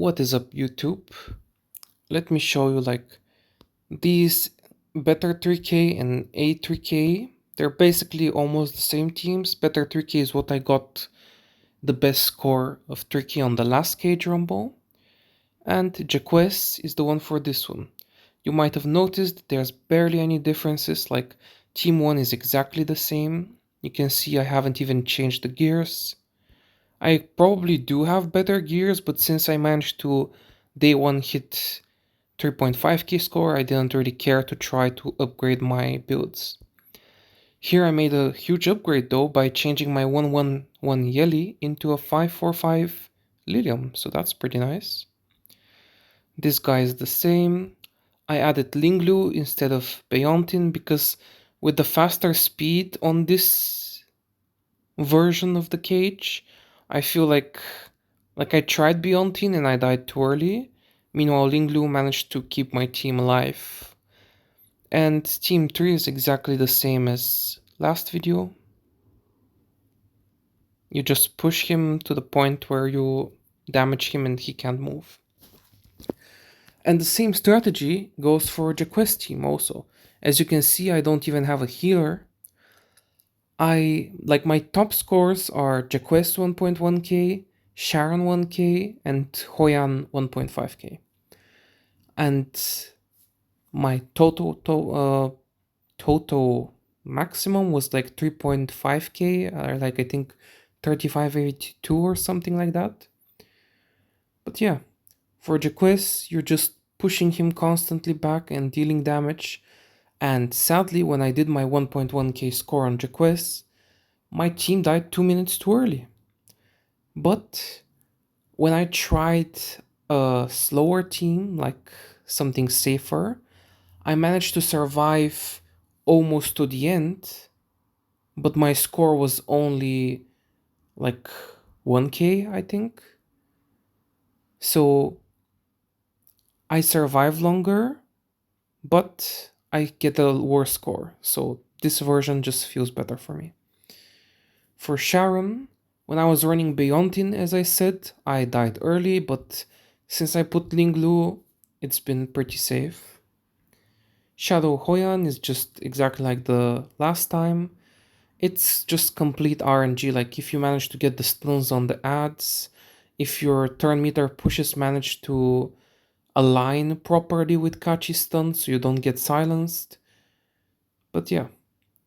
What is up, YouTube? Let me show you these Better 3K and A3K. They're basically almost the same teams. Better 3K is what I got the best score of 3K on the last Cage Rumble, and Jaquez is the one for this one. You might have noticed there's barely any differences, like Team 1 is exactly the same. You can see I haven't even changed the gears. I probably do have better gears, but since I managed to day 1 hit 3.5k score, I didn't really care to try to upgrade my builds. Here I made a huge upgrade though by changing my 111 Yeli into a 545 Lilium, so that's pretty nice. This guy is the same. I added Linglu instead of Beontin because with the faster speed on this version of the cage, I feel like I tried Beontin and I died too early. Meanwhile, Linglu managed to keep my team alive. And Team 3 is exactly the same as last video. You just push him to the point where you damage him and he can't move. And the same strategy goes for Jaquez team also. As you can see, I don't even have a healer. My top scores are Jaquez 1.1k, Sharon 1k, and Hoyan 1.5k. And my total maximum was like 3.5k, or I think 3582 or something like that. But yeah, for Jaquez, you're just pushing him constantly back and dealing damage. And sadly, when I did my 1.1k score on Jaquez, my team died 2 minutes too early. But when I tried a slower team, like something safer, I managed to survive almost to the end, but my score was only like 1k, I think. So I survive longer, but I get a worse score. So this version just feels better for me. For Sharon, when I was running Beontin, as I said, I died early, but since I put Linglu, it's been pretty safe. Shadow Hoyan is just exactly like the last time. It's just complete RNG, like if you manage to get the stuns on the ads, if your turn meter pushes manage to align properly with Kachi stun so you don't get silenced. But yeah,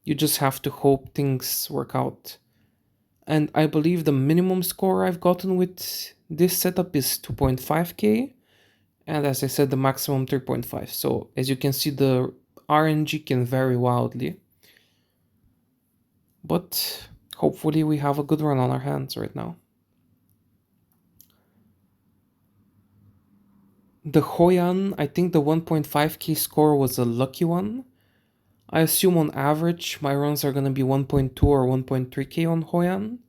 you just have to hope things work out. And I believe the minimum score I've gotten with this setup is 2.5k, and as I said, the maximum 3.5. So as you can see, the RNG can vary wildly. But hopefully we have a good run on our hands right now. The Hoyan, I think the 1.5k score was a lucky one. I assume on average my runs are gonna be 1.2 or 1.3k on Hoyan,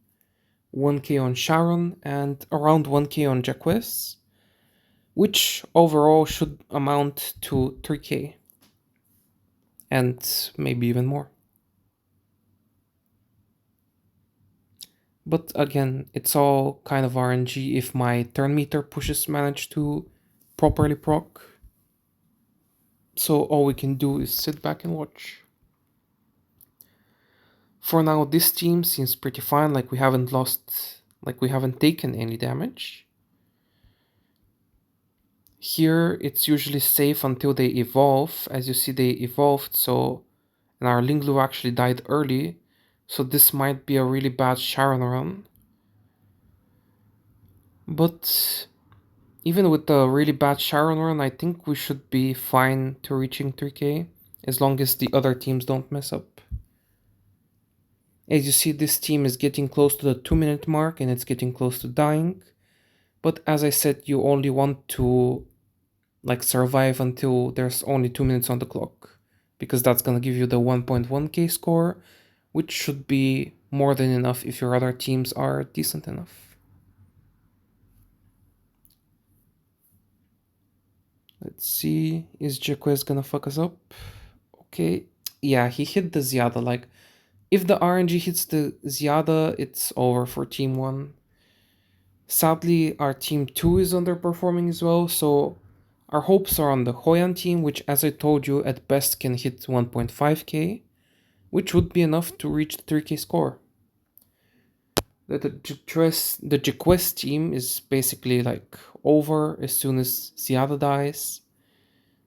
1k on Sharon, and around 1k on Jaquez, which overall should amount to 3k, and maybe even more. But again, it's all kind of RNG if my turn meter pushes manage to properly proc. So all we can do is sit back and watch. For now, this team seems pretty fine, like we haven't taken any damage. Here, it's usually safe until they evolve. As you see, they evolved, and our Linglu actually died early, so this might be a really bad Sharon run. But even with the really bad Sharon run, I think we should be fine to reaching 3k, as long as the other teams don't mess up. As you see, this team is getting close to the 2-minute mark and it's getting close to dying. But as I said, you only want to survive until there's only 2 minutes on the clock, because that's gonna give you the 1.1k score, which should be more than enough if your other teams are decent enough. Let's see, is Jaquez gonna fuck us up? Okay, yeah, he hit the Ziada. If the RNG hits the Ziada, it's over for Team 1. Sadly, our team 2 is underperforming as well, so our hopes are on the Hoyan team, which, as I told you, at best can hit 1.5k, which would be enough to reach the 3k score. The Jaquest team is basically like over as soon as Ziada dies.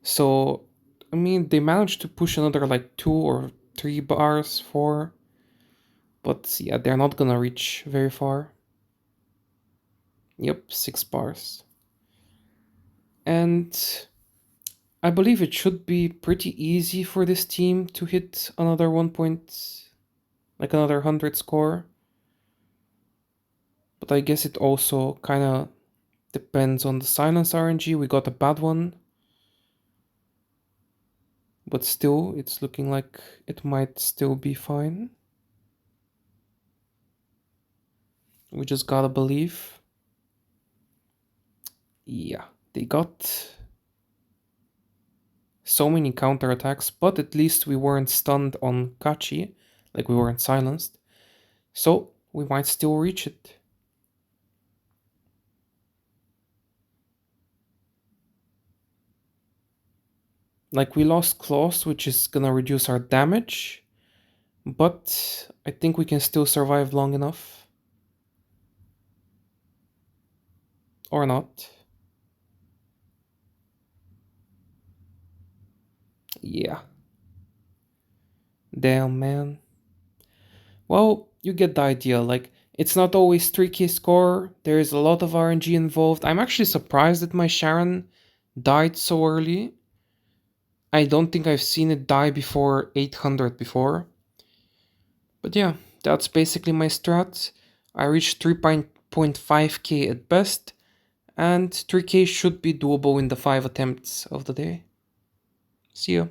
So, I mean, they managed to push another like 2 or 3 bars, 4, but yeah, they're not gonna reach very far. Yep, 6 bars. And I believe it should be pretty easy for this team to hit another another 100 score. But I guess it also kind of depends on the silence RNG. We got a bad one. But still, it's looking like it might still be fine. We just gotta believe. Yeah, they got so many counterattacks, but at least we weren't stunned on Kachi, like we weren't silenced. So we might still reach it. Like we lost Claws, which is gonna reduce our damage, but I think we can still survive long enough. Or not. Yeah. Damn, man. Well, you get the idea. Like, it's not always 3k score, there is a lot of RNG involved. I'm actually surprised that my Sharon died so early. I don't think I've seen it die before 800 before. But yeah, that's basically my strat. I reached 3.5k at best, and 3k should be doable in the 5 attempts of the day. See ya.